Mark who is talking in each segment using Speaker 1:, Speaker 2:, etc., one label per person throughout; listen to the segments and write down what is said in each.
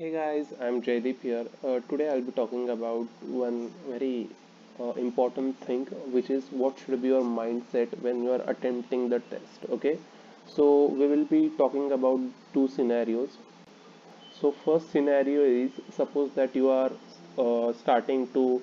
Speaker 1: Hey guys, I'm Jaydeep here. Today I'll be talking about one very important thing, which is what should be your mindset when you are attempting the test. Okay, so we will be talking about two scenarios. So first scenario is suppose that you are starting to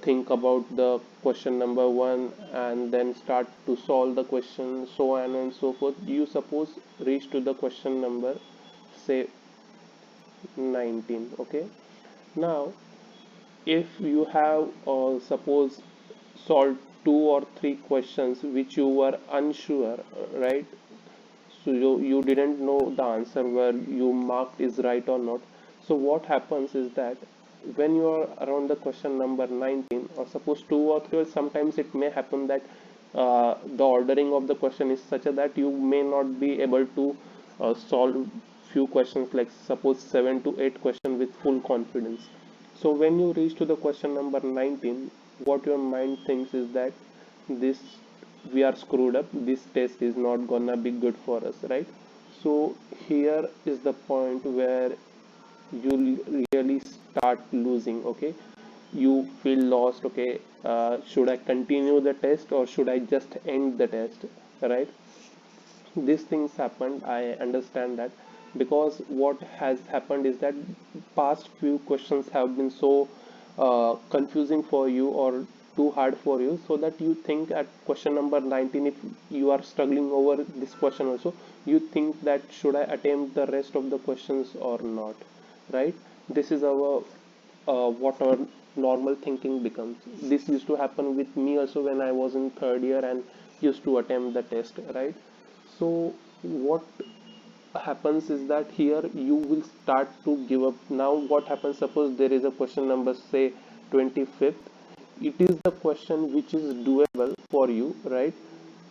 Speaker 1: think about the question number one and then start to solve the question, so on and so forth. You suppose reach to the question number say 19. Okay, now if you have suppose solved two or three questions which you were unsure, right? So you didn't know the answer where you marked is right or not. So what happens is that when you are around the question number 19 or suppose two or three, sometimes it may happen that the ordering of the question is such that you may not be able to solve few questions, like suppose 7 to 8 questions with full confidence. So when you reach to the question number 19, what your mind thinks is that this we are screwed up, this test is not gonna be good for us, right? So here is the point where you really start losing. Okay, you feel lost. Okay, should I continue the test or should I just end the test, right? These things happened, I understand that, because what has happened is that past few questions have been so confusing for you or too hard for you, so that you think at question number 19, if you are struggling over this question also, you think that should I attempt the rest of the questions or not, right? This is our what our normal thinking becomes. This used to happen with me also when I was in third year and used to attempt the test, right? So what happens is that here you will start to give up. Now what happens, suppose there is a question number say 25th, it is the question which is doable for you, right?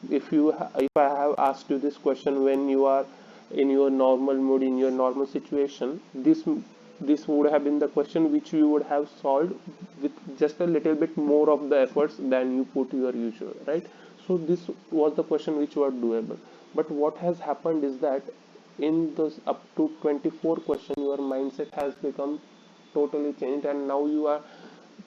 Speaker 1: If I have asked you this question when you are in your normal mood, in your normal situation, this would have been the question which you would have solved with just a little bit more of the efforts than you put your usual, right? So this was the question which was doable. But what has happened is that in those up to 24 question, your mindset has become totally changed, and now you are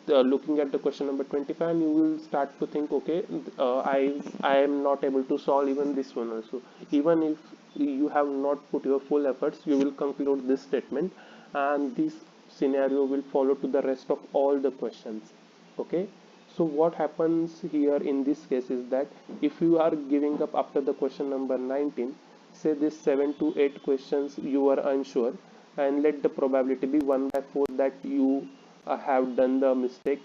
Speaker 1: looking at the question number 25, and you will start to think, okay, I am not able to solve even this one also. Even if you have not put your full efforts, you will conclude this statement, and this scenario will follow to the rest of all the questions. Okay, so what happens here in this case is that if you are giving up after the question number 19, say this 7 to 8 questions you are unsure, and let the probability be 1 by 4 that you have done the mistake,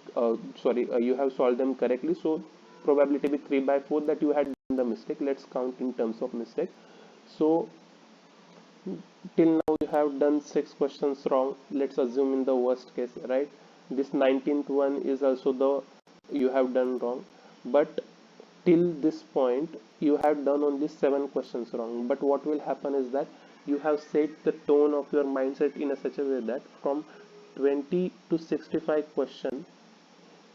Speaker 1: sorry, you have solved them correctly. So probability be 3 by 4 that you had done the mistake. Let's count in terms of mistake. So till now you have done 6 questions wrong. Let's assume in the worst case, right? This 19th one is also the you have done wrong, but till this point you have done only 7 questions wrong. But what will happen is that you have set the tone of your mindset in a such a way that from 20 to 65 question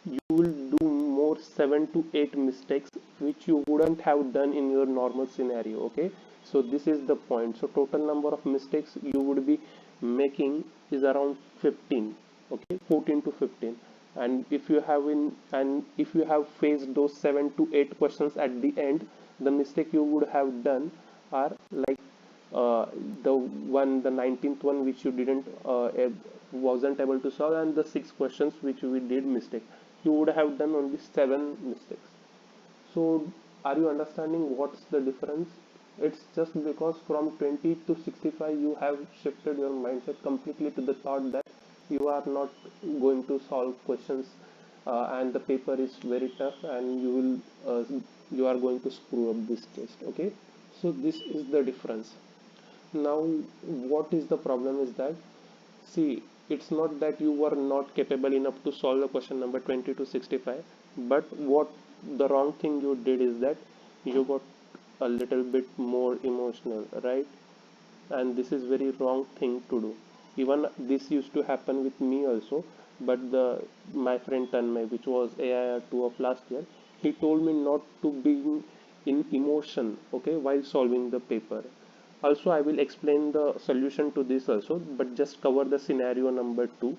Speaker 1: you will do more 7 to 8 mistakes which you wouldn't have done in your normal scenario. Okay, so this is the point. So total number of mistakes you would be making is around 15. Okay, 14 to 15. And if you have faced those 7 to 8 questions at the end, the mistake you would have done are like uh, the 19th one which you didn't wasn't able to solve, and the 6 questions which we did mistake, you would have done only 7 mistakes. So are you understanding what's the difference? It's just because from 20 to 65 you have shifted your mindset completely to the thought that you are not going to solve questions, and the paper is very tough and you are going to screw up this test. Okay, so this is the difference. Now what is the problem is that, see, it's not that you were not capable enough to solve the question number 20 to 65, but what the wrong thing you did is that you got a little bit more emotional, right? And this is very wrong thing to do. Even this used to happen with me also, but my friend Tanmay, which was AIR2 of last year, he told me not to be in emotion, okay, while solving the paper. Also, I will explain the solution to this also, but just cover the scenario number 2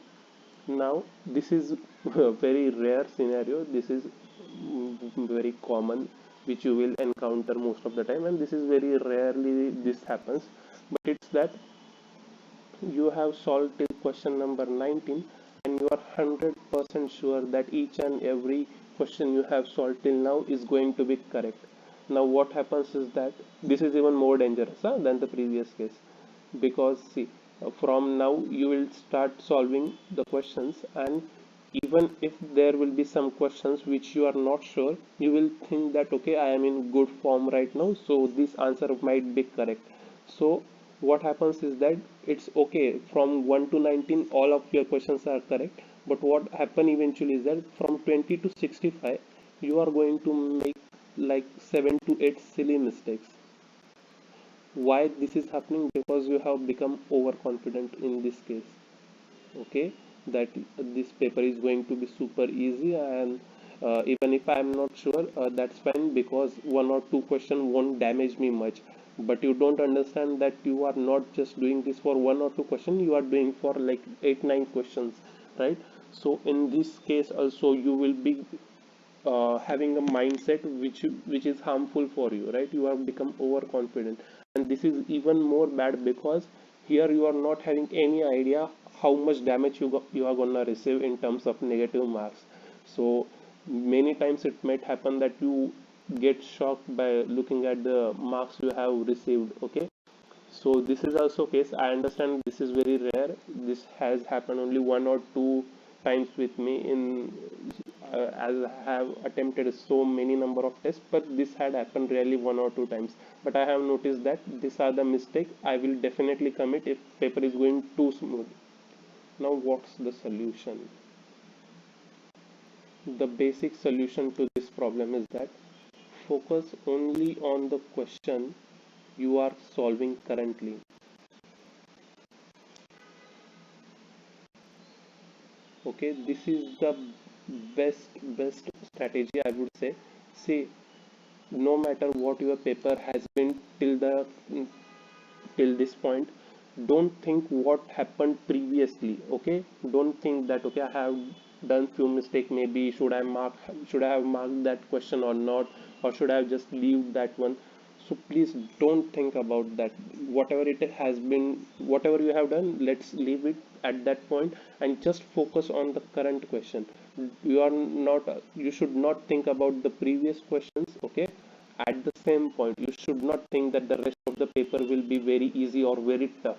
Speaker 1: now. This is a very rare scenario. This is very common, which you will encounter most of the time, and this is very rarely this happens. But it's that you have solved till question number 19 and you are 100% sure that each and every question you have solved till now is going to be correct. Now what happens is that this is even more dangerous than the previous case, because see, from now you will start solving the questions, and even if there will be some questions which you are not sure, you will think that okay, I am in good form right now, so this answer might be correct. So what happens is that it's okay, from 1 to 19 all of your questions are correct, but what happen eventually is that from 20 to 65 you are going to make like 7 to 8 silly mistakes. Why this is happening? Because you have become overconfident in this case. Okay, that this paper is going to be super easy, and even if I am not sure, that's fine, because one or two question won't damage me much. But you don't understand that you are not just doing this for one or two question, you are doing for like 8 9 questions, right? So in this case also you will be having a mindset which is harmful for you, right? You have become overconfident, and this is even more bad because here you are not having any idea how much damage you are gonna receive in terms of negative marks. So many times it might happen that you get shocked by looking at the marks you have received. Okay, so this is also case. I understand this is very rare. This has happened only one or two times with me in as I have attempted so many number of tests, but this had happened really one or two times. But I have noticed that these are the mistake I will definitely commit if paper is going too smooth. Now what's the solution? The basic solution to this problem is that focus only on the question you are solving currently. Okay, this is the best strategy, I would say. See, no matter what your paper has been till this point, don't think what happened previously. Okay, don't think that okay, I have done few mistake, maybe should I have marked that question or not, or should I have just leave that one. So please don't think about that. Whatever it has been, whatever you have done, let's leave it at that point and just focus on the current question. You are not, you should not think about the previous questions. Okay, at the same point you should not think that the rest of the paper will be very easy or very tough.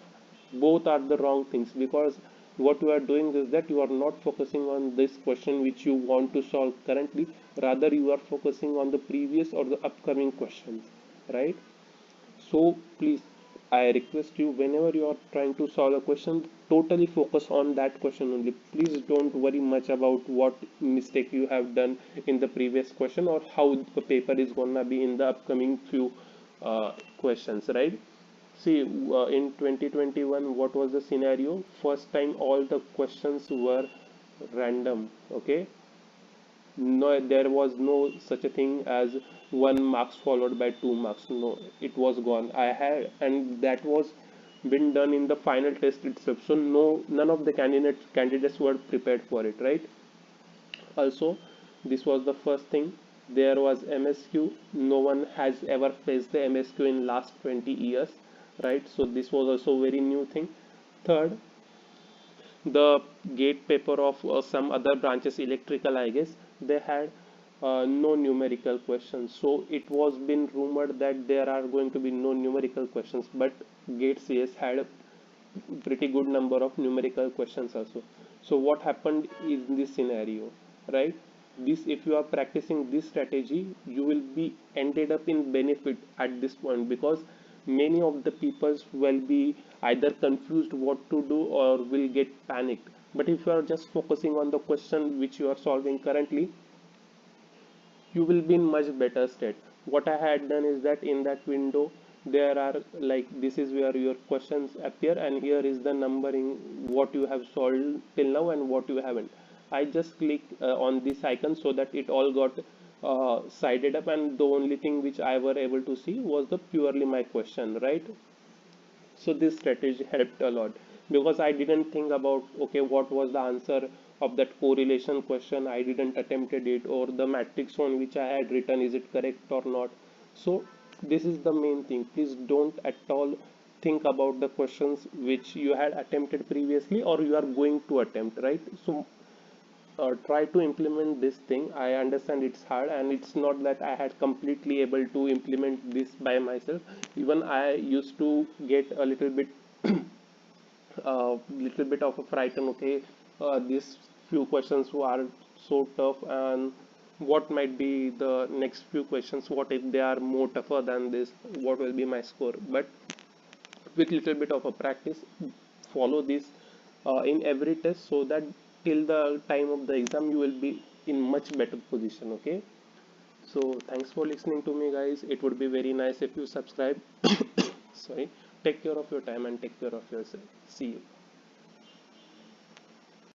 Speaker 1: Both are the wrong things, because what you are doing is that you are not focusing on this question which you want to solve currently, rather you are focusing on the previous or the upcoming questions, right? So please, I request you, whenever you are trying to solve a question, totally focus on that question only. Please don't worry much about what mistake you have done in the previous question or how the paper is gonna be in the upcoming few questions, right? See, in 2021 what was the scenario? First time all the questions were random. Okay, no, there was no such a thing as 1 marks followed by 2 marks. No, it was gone. I had, and that was been done in the final test itself, so no, none of the candidates were prepared for it, right? Also, this was the first thing. There was MSQ. No one has ever faced the MSQ in last 20 years, right? So this was also very new thing. Third, the gate paper of some other branches, electrical, I guess, they had no numerical questions. So it was been rumored that there are going to be no numerical questions, but gate CS had a pretty good number of numerical questions also. So what happened in this scenario, right? This, if you are practicing this strategy, you will be ended up in benefit at this point, because many of the peoples will be either confused what to do or will get panicked. But if you are just focusing on the question which you are solving currently, you will be in much better state. What I had done is that in that window there are like, this is where your questions appear, and here is the numbering what you have solved till now and what you haven't. I just click on this icon so that it all got sided up, and the only thing which I were able to see was the purely my question, right? So this strategy helped a lot because I didn't think about, okay, what was the answer of that correlation question, I didn't attempted it, or the matrix on which I had written, is it correct or not. So this is the main thing. Please don't at all think about the questions which you had attempted previously or you are going to attempt, right? So try to implement this thing. I understand it's hard, and it's not that I had completely able to implement this by myself. Even I used to get a little bit of a frighten. Okay, these few questions are so tough, and what might be the next few questions? What if they are more tougher than this? What will be my score? But with little bit of a practice, follow this in every test, so that till the time of the exam you will be in much better position. Okay, so thanks for listening to me, guys. It would be very nice if you subscribe. Sorry. Take care of your time and take care of yourself. See you.